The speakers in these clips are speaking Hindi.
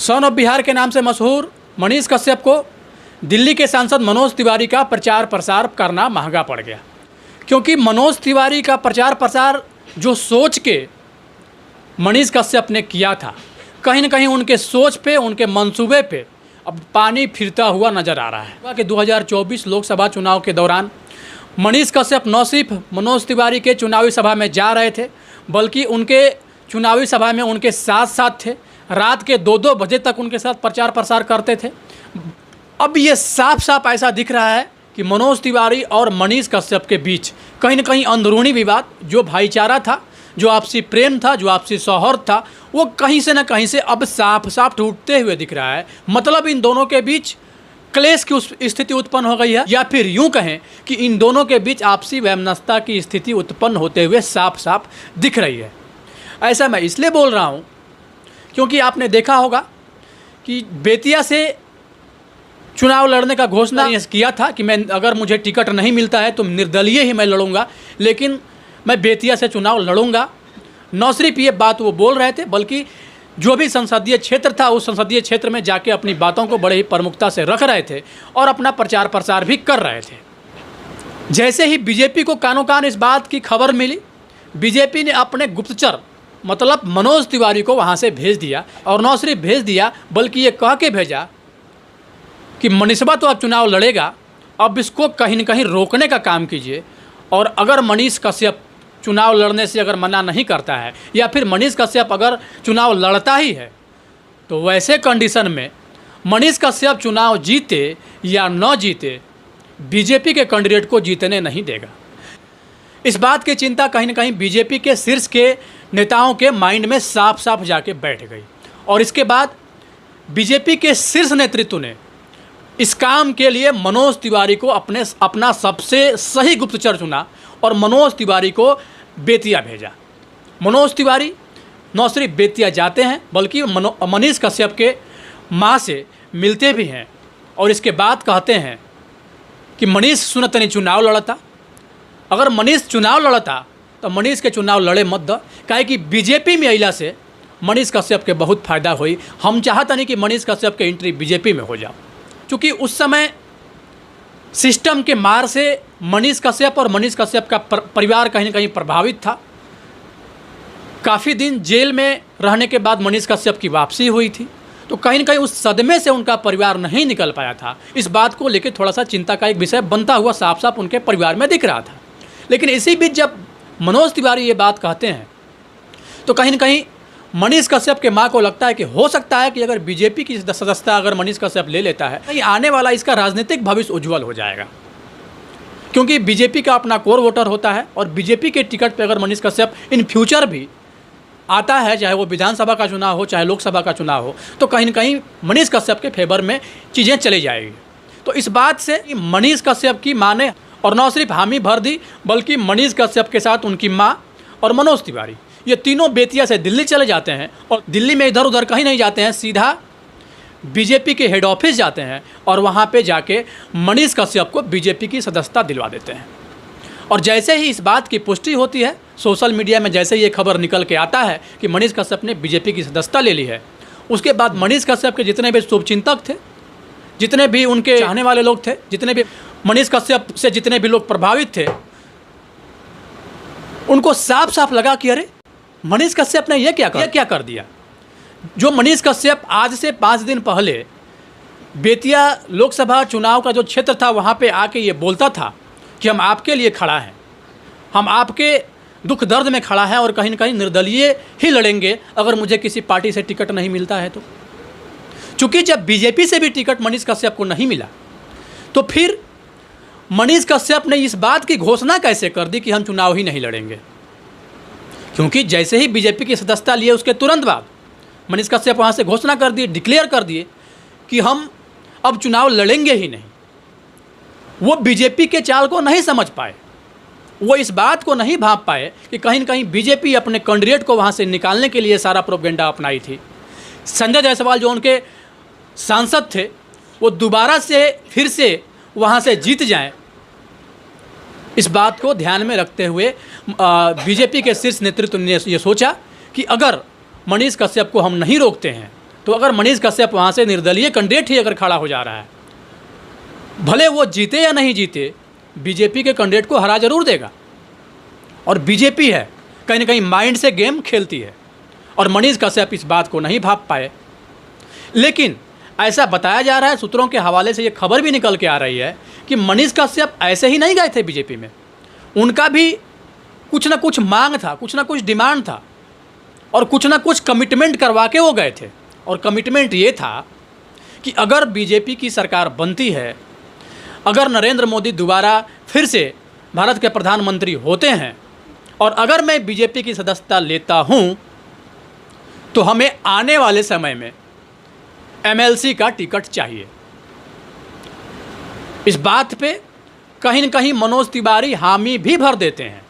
सन ऑफ बिहार के नाम से मशहूर मनीष कश्यप को दिल्ली के सांसद मनोज तिवारी का प्रचार प्रसार करना महंगा पड़ गया, क्योंकि मनोज तिवारी का प्रचार प्रसार जो सोच के मनीष कश्यप ने किया था, कहीं न कहीं उनके सोच पे, उनके मंसूबे पे अब पानी फिरता हुआ नज़र आ रहा है कि 2024 लोकसभा चुनाव के दौरान मनीष कश्यप न सिर्फ मनोज तिवारी के चुनावी सभा में जा रहे थे, बल्कि उनके चुनावी सभा में उनके साथ साथ थे। रात के 2-2 बजे तक उनके साथ प्रचार प्रसार करते थे। अब ये साफ साफ ऐसा दिख रहा है कि मनोज तिवारी और मनीष कश्यप के बीच कहीं न कहीं अंदरूनी विवाद, जो भाईचारा था, जो आपसी प्रेम था, जो आपसी सौहार्द था, वो कहीं से न कहीं से अब साफ साफ टूटते हुए दिख रहा है। मतलब इन दोनों के बीच क्लेश की उस स्थिति उत्पन्न हो गई है, या फिर यूं कहें कि इन दोनों के बीच आपसी वैमनस्यता की स्थिति उत्पन्न होते हुए साफ साफ दिख रही है। ऐसा मैं इसलिए बोल रहा हूं क्योंकि आपने देखा होगा कि बेतिया से चुनाव लड़ने का घोषणा किया था कि मैं, अगर मुझे टिकट नहीं मिलता है तो निर्दलीय ही मैं लड़ूंगा, लेकिन मैं बेतिया से चुनाव लड़ूंगा। न सिर्फ ये बात वो बोल रहे थे, बल्कि जो भी संसदीय क्षेत्र था, उस संसदीय क्षेत्र में जाके अपनी बातों को बड़े ही प्रमुखता से रख रहे थे और अपना प्रचार प्रसार भी कर रहे थे। जैसे ही बीजेपी को कानो कान इस बात की खबर मिली, बीजेपी ने अपने गुप्तचर मतलब मनोज तिवारी को वहाँ से भेज दिया, और न सिर्फ भेज दिया बल्कि ये कह के भेजा कि मनीषबा तो अब चुनाव लड़ेगा, अब इसको कहीं न कहीं रोकने का काम कीजिए, और अगर मनीष कश्यप चुनाव लड़ने से अगर मना नहीं करता है, या फिर मनीष कश्यप अगर चुनाव लड़ता ही है, तो वैसे कंडीशन में मनीष कश्यप चुनाव जीते या न जीते, बीजेपी के कैंडिडेट को जीतने नहीं देगा। इस बात की चिंता कहीं न कहीं बीजेपी के शीर्ष के नेताओं के माइंड में साफ साफ जाके बैठ गई, और इसके बाद बीजेपी के शीर्ष नेतृत्व ने इस काम के लिए मनोज तिवारी को अपना सबसे सही गुप्तचर चुना और मनोज तिवारी को बेतिया भेजा। मनोज तिवारी न सिर्फ बेतिया जाते हैं, बल्कि मनीष कश्यप के माँ से मिलते भी हैं, और इसके बाद कहते हैं कि मनीष सुनतनी चुनाव लड़ता, अगर मनीष चुनाव लड़ता तो मनीष के चुनाव लड़े मत द, काहे कि बीजेपी में अइला से मनीष कश्यप के बहुत फायदा हुई। हम चाहता नहीं कि मनीष कश्यप के एंट्री बीजेपी में हो जाओ, क्योंकि उस समय सिस्टम के मार से मनीष कश्यप और मनीष कश्यप का परिवार कहीं न कहीं प्रभावित था। काफ़ी दिन जेल में रहने के बाद मनीष कश्यप की वापसी हुई थी, तो कहीं न कहीं उस सदमे से उनका परिवार नहीं निकल पाया था। इस बात को लेकर थोड़ा सा चिंता का एक विषय बनता हुआ साफ साफ उनके परिवार में दिख रहा था। लेकिन इसी बीच जब मनोज तिवारी ये बात कहते हैं, तो कहीं न कहीं मनीष कश्यप के माँ को लगता है कि हो सकता है कि अगर बीजेपी की सदस्यता अगर मनीष कश्यप ले लेता है, तो आने वाला इसका राजनीतिक भविष्य उज्जवल हो जाएगा, क्योंकि बीजेपी का अपना कोर वोटर होता है, और बीजेपी के टिकट पे अगर मनीष कश्यप इन फ्यूचर भी आता है, चाहे वो विधानसभा का चुनाव हो, चाहे लोकसभा का चुनाव हो, तो कहीं न कहीं मनीष कश्यप के फेवर में चीज़ें चली जाएगी। तो इस बात से मनीष कश्यप की माँ ने और न सिर्फ हामी भर दी, बल्कि मनीष कश्यप के साथ उनकी माँ और मनोज तिवारी, ये तीनों बेतिया से दिल्ली चले जाते हैं, और दिल्ली में इधर उधर कहीं नहीं जाते हैं, सीधा बीजेपी के हेड ऑफिस जाते हैं, और वहाँ पे जाके मनीष कश्यप को बीजेपी की सदस्यता दिलवा देते हैं। और जैसे ही इस बात की पुष्टि होती है, सोशल मीडिया में जैसे ये खबर निकल के आता है कि मनीष कश्यप ने बीजेपी की सदस्यता ले ली है, उसके बाद मनीष कश्यप के जितने भी शुभचिंतक थे, जितने भी उनके चाहने वाले लोग थे, जितने भी मनीष कश्यप से जितने भी लोग प्रभावित थे, उनको साफ साफ लगा कि अरे मनीष कश्यप ने ये क्या कर दिया। जो मनीष कश्यप आज से 5 दिन पहले बेतिया लोकसभा चुनाव का जो क्षेत्र था, वहाँ पे आके ये बोलता था कि हम आपके लिए खड़ा हैं, हम आपके दुख दर्द में खड़ा है, और कहीं न कहीं निर्दलीय ही लड़ेंगे अगर मुझे किसी पार्टी से टिकट नहीं मिलता है तो। चूँकि जब बीजेपी से भी टिकट मनीष कश्यप को नहीं मिला, तो फिर मनीष कश्यप ने इस बात की घोषणा कैसे कर दी कि हम चुनाव ही नहीं लड़ेंगे, क्योंकि जैसे ही बीजेपी की सदस्यता लिए उसके तुरंत बाद मनीष कश्यप वहाँ से घोषणा कर दिए, डिक्लेयर कर दिए कि हम अब चुनाव लड़ेंगे ही नहीं। वो बीजेपी के चाल को नहीं समझ पाए, वो इस बात को नहीं भांप पाए कि कहीं न कहीं बीजेपी अपने कैंडिडेट को वहाँ से निकालने के लिए सारा प्रोपेगेंडा अपनाई थी। संजय जायसवाल जो उनके सांसद थे, वो दोबारा से फिर से वहाँ से जीत जाएं, इस बात को ध्यान में रखते हुए बीजेपी के शीर्ष नेतृत्व ने ये सोचा कि अगर मनीष कश्यप को हम नहीं रोकते हैं तो अगर मनीष कश्यप वहाँ से निर्दलीय कैंडिडेट ही अगर खड़ा हो जा रहा है, भले वो जीते या नहीं जीते, बीजेपी के कैंडिडेट को हरा जरूर देगा। और बीजेपी है कहीं ना कहीं माइंड से गेम खेलती है, और मनीष कश्यप इस बात को नहीं भाप पाए। लेकिन ऐसा बताया जा रहा है, सूत्रों के हवाले से ये खबर भी निकल के आ रही है कि मनीष कश्यप ऐसे ही नहीं गए थे बीजेपी में, उनका भी कुछ ना कुछ मांग था, कुछ ना कुछ डिमांड था, और कुछ ना कुछ कमिटमेंट करवा के वो गए थे। और कमिटमेंट ये था कि अगर बीजेपी की सरकार बनती है, अगर नरेंद्र मोदी दोबारा फिर से भारत के प्रधानमंत्री होते हैं, और अगर मैं बीजेपी की सदस्यता लेता हूँ, तो हमें आने वाले समय में एमएलसी का टिकट चाहिए। इस बात पे कहीं न कहीं मनोज तिवारी हामी भी भर देते हैं,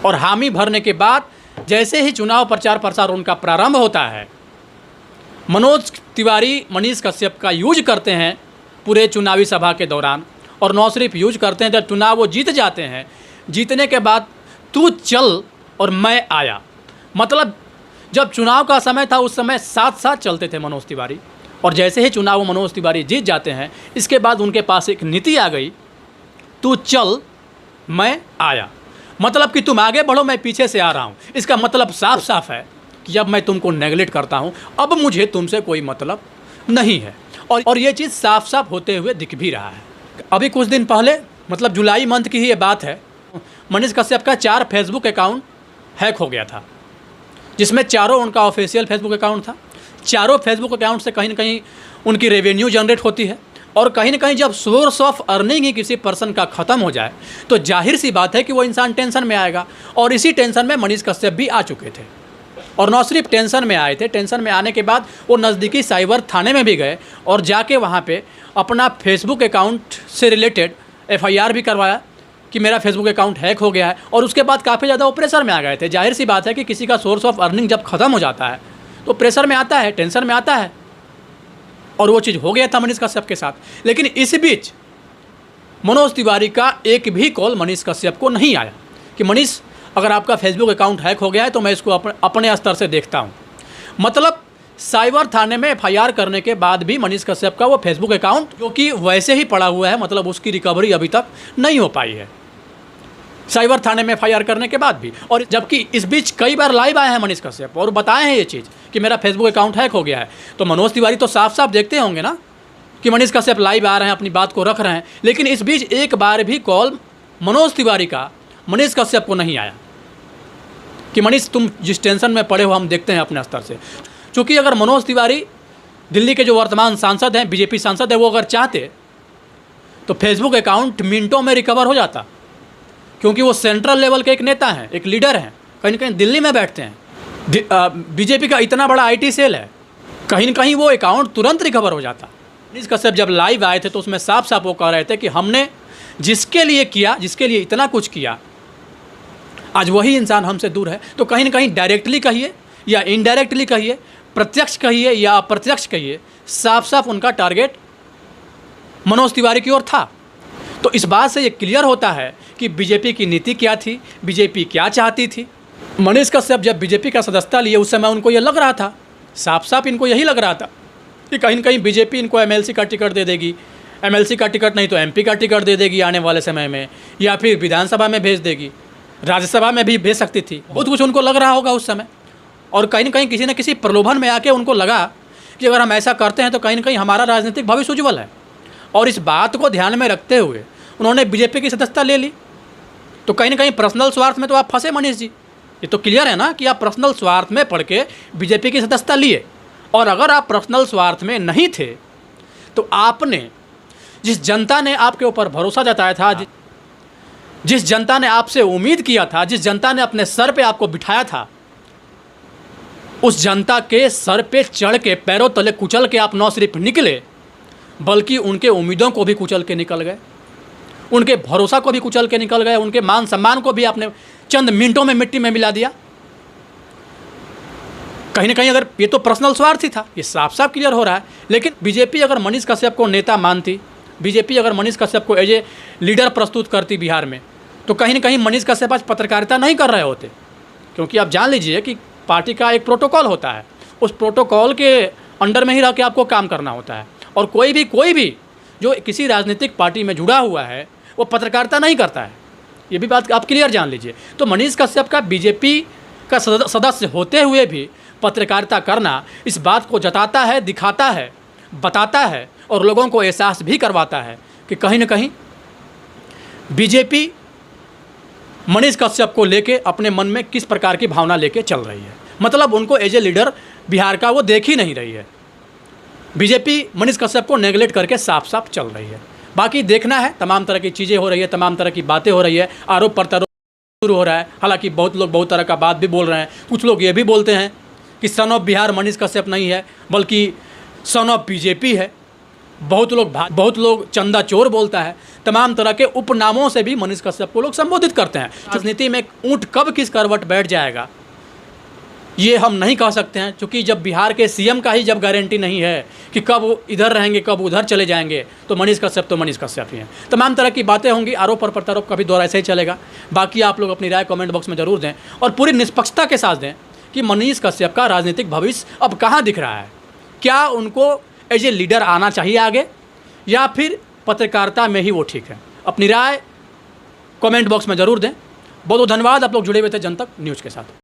और हामी भरने के बाद जैसे ही चुनाव प्रचार प्रसार उनका प्रारंभ होता है, मनोज तिवारी मनीष कश्यप का यूज करते हैं पूरे चुनावी सभा के दौरान। और न सिर्फ यूज करते हैं, जब चुनाव वो जीत जाते हैं, जीतने के बाद तू चल और मैं आया। मतलब जब चुनाव का समय था उस समय साथ साथ चलते थे मनोज तिवारी, और जैसे ही चुनाव मनोज तिवारी जीत जाते हैं, इसके बाद उनके पास एक नीति आ गई, तू चल मैं आया। मतलब कि तुम आगे बढ़ो, मैं पीछे से आ रहा हूँ। इसका मतलब साफ साफ है कि अब मैं तुमको नेगलेक्ट करता हूँ, अब मुझे तुमसे कोई मतलब नहीं है। और ये चीज़ साफ साफ होते हुए दिख भी रहा है। अभी कुछ दिन पहले, मतलब जुलाई मंथ की ही ये बात है, मनीष कश्यप का 4 फेसबुक अकाउंट हैक हो गया था, जिसमें चारों उनका ऑफिशियल फेसबुक अकाउंट था। चारों फेसबुक अकाउंट से कहीं ना कहीं उनकी रेवेन्यू जनरेट होती है, और कहीं ना कहीं जब सोर्स ऑफ अर्निंग ही किसी पर्सन का ख़त्म हो जाए, तो जाहिर सी बात है कि वो इंसान टेंशन में आएगा। और इसी टेंशन में मनीष कश्यप भी आ चुके थे, और न सिर्फ टेंशन में आए थे, टेंशन में आने के बाद वो नज़दीकी साइबर थाने में भी गए, और जाके वहाँ पे अपना फेसबुक अकाउंट से रिलेटेड FIR भी करवाया कि मेरा फेसबुक अकाउंट हैक हो गया है। और उसके बाद काफ़ी ज़्यादा वो प्रेशर में आ गए थे। जाहिर सी बात है कि किसी का सोर्स ऑफ अर्निंग जब ख़त्म हो जाता है तो प्रेशर में आता है, टेंशन में आता है, और वो चीज़ हो गया था मनीष कश्यप के साथ। लेकिन इस बीच मनोज तिवारी का एक भी कॉल मनीष कश्यप को नहीं आया कि मनीष, अगर आपका फेसबुक अकाउंट हैक हो गया है तो मैं इसको अपने स्तर से देखता हूँ। मतलब साइबर थाने में FIR करने के बाद भी मनीष कश्यप का वो फेसबुक अकाउंट, जो कि वैसे ही पड़ा हुआ है, मतलब उसकी रिकवरी अभी तक नहीं हो पाई है, साइबर थाने में FIR करने के बाद भी। और जबकि इस बीच कई बार लाइव आए हैं मनीष कश्यप और बताए हैं ये चीज़ कि मेरा फेसबुक अकाउंट हैक हो गया है। तो मनोज तिवारी तो साफ साफ देखते होंगे ना कि मनीष कश्यप लाइव आ रहे हैं, अपनी बात को रख रहे हैं। लेकिन इस बीच एक बार भी कॉल मनोज तिवारी का मनीष कश्यप को नहीं आया कि मनीष, तुम जिस टेंशन में पड़े हो हम देखते हैं अपने स्तर से। क्योंकि अगर मनोज तिवारी दिल्ली के जो वर्तमान सांसद हैं, बीजेपी सांसद है, वो अगर चाहते तो फेसबुक अकाउंट मिनटों में रिकवर हो जाता, क्योंकि वो सेंट्रल लेवल के एक नेता हैं, एक लीडर हैं, कहीं ना कहीं दिल्ली में बैठते हैं। बीजेपी का इतना बड़ा IT सेल है, कहीं ना कहीं वो अकाउंट तुरंत रिकवर हो जाता। मनीष कश्यप जब लाइव आए थे तो उसमें साफ साफ वो कह रहे थे कि हमने जिसके लिए किया, जिसके लिए इतना कुछ किया, आज वही इंसान हमसे दूर है। तो कहीं ना कहीं डायरेक्टली कहिए या इनडायरेक्टली कहिए, प्रत्यक्ष कहिए या अप्रत्यक्ष कहिए, साफ साफ उनका टारगेट मनोज तिवारी की ओर था। तो इस बात से ये क्लियर होता है कि बीजेपी की नीति क्या थी, बीजेपी क्या चाहती थी। मनीष कश्यप जब बीजेपी का सदस्यता लिए उस समय उनको ये लग रहा था, साफ साफ इनको यही लग रहा था कि कहीं न कहीं बीजेपी इनको MLC का टिकट दे देगी, MLC का टिकट नहीं तो MP का टिकट दे देगी आने वाले समय में, या फिर विधानसभा में भेज देगी, राज्यसभा में भी भेज सकती थी। बहुत कुछ उनको लग रहा होगा उस समय, और कहीं न कहीं किसी न किसी प्रलोभन में आके उनको लगा कि अगर हम ऐसा करते हैं तो कहीं न कहीं हमारा राजनीतिक भविष्य उज्ज्वल है। और इस बात को ध्यान में रखते हुए उन्होंने बीजेपी की सदस्यता ले ली। तो कहीं ना कहीं पर्सनल स्वार्थ में तो आप फंसे मनीष जी, ये तो क्लियर है ना कि आप पर्सनल स्वार्थ में पढ़ के बीजेपी की सदस्यता लिए। और अगर आप पर्सनल स्वार्थ में नहीं थे तो आपने, जिस जनता ने आपके ऊपर भरोसा जताया था, जिस जनता ने आपसे उम्मीद किया था, जिस जनता ने अपने सर पे आपको बिठाया था, उस जनता के सर पे चढ़ के पैरों तले कुचल के आप न सिर्फ निकले बल्कि उनके उम्मीदों को भी कुचल के निकल गए, उनके भरोसा को भी कुचल के निकल गए, उनके मान सम्मान को भी आपने चंद मिनटों में मिट्टी में मिला दिया। कहीं ना कहीं अगर ये तो पर्सनल स्वार्थ ही था, ये साफ साफ क्लियर हो रहा है। लेकिन बीजेपी अगर मनीष कश्यप को नेता मानती, बीजेपी अगर मनीष कश्यप को एज ए लीडर प्रस्तुत करती बिहार में, तो कहीं ना कहीं मनीष कश्यप आज पत्रकारिता नहीं कर रहे होते। क्योंकि आप जान लीजिए कि पार्टी का एक प्रोटोकॉल होता है, उस प्रोटोकॉल के अंडर में ही रह के आपको काम करना होता है। और कोई भी जो किसी राजनीतिक पार्टी में जुड़ा हुआ है वो पत्रकारिता नहीं करता है, ये भी बात आप क्लियर जान लीजिए। तो मनीष कश्यप का बीजेपी का सदस्य होते हुए भी पत्रकारिता करना इस बात को जताता है, दिखाता है, बताता है और लोगों को एहसास भी करवाता है कि कहीं न कहीं बीजेपी मनीष कश्यप को लेके अपने मन में किस प्रकार की भावना लेके चल रही है। मतलब उनको एज ए लीडर बिहार का वो देख ही नहीं रही है। बीजेपी मनीष कश्यप को नेगलेक्ट करके साफ साफ चल रही है। बाकी देखना है, तमाम तरह की चीज़ें हो रही है, तमाम तरह की बातें हो रही है, आरोप प्रत्यारोप शुरू हो रहा है। हालांकि बहुत लोग बहुत तरह का बात भी बोल रहे हैं। कुछ लोग ये भी बोलते हैं कि सन ऑफ बिहार मनीष कश्यप नहीं है बल्कि सन ऑफ बीजेपी है। बहुत लोग चंदा चोर बोलता है। तमाम तरह के उपनामों से भी मनीष कश्यप को लोग संबोधित करते हैं। राजनीति में ऊँट कब किस करवट बैठ जाएगा ये हम नहीं कह सकते हैं, क्योंकि जब बिहार के सीएम का ही जब गारंटी नहीं है कि कब वो इधर रहेंगे कब उधर चले जाएंगे, तो मनीष कश्यप ही हैं। तमाम तरह की बातें होंगी, आरोप और प्रत्यारोप का भी दौर ऐसे ही चलेगा। बाकी आप लोग अपनी राय कमेंट बॉक्स में ज़रूर दें और पूरी निष्पक्षता के साथ दें कि मनीष कश्यप का राजनीतिक भविष्य अब कहाँ दिख रहा है। क्या उनको एज ए लीडर आना चाहिए आगे, या फिर पत्रकारिता में ही वो ठीक है। अपनी राय कमेंट बॉक्स में ज़रूर दें। बहुत बहुत धन्यवाद, आप लोग जुड़े हुए थे जनतक न्यूज़ के साथ।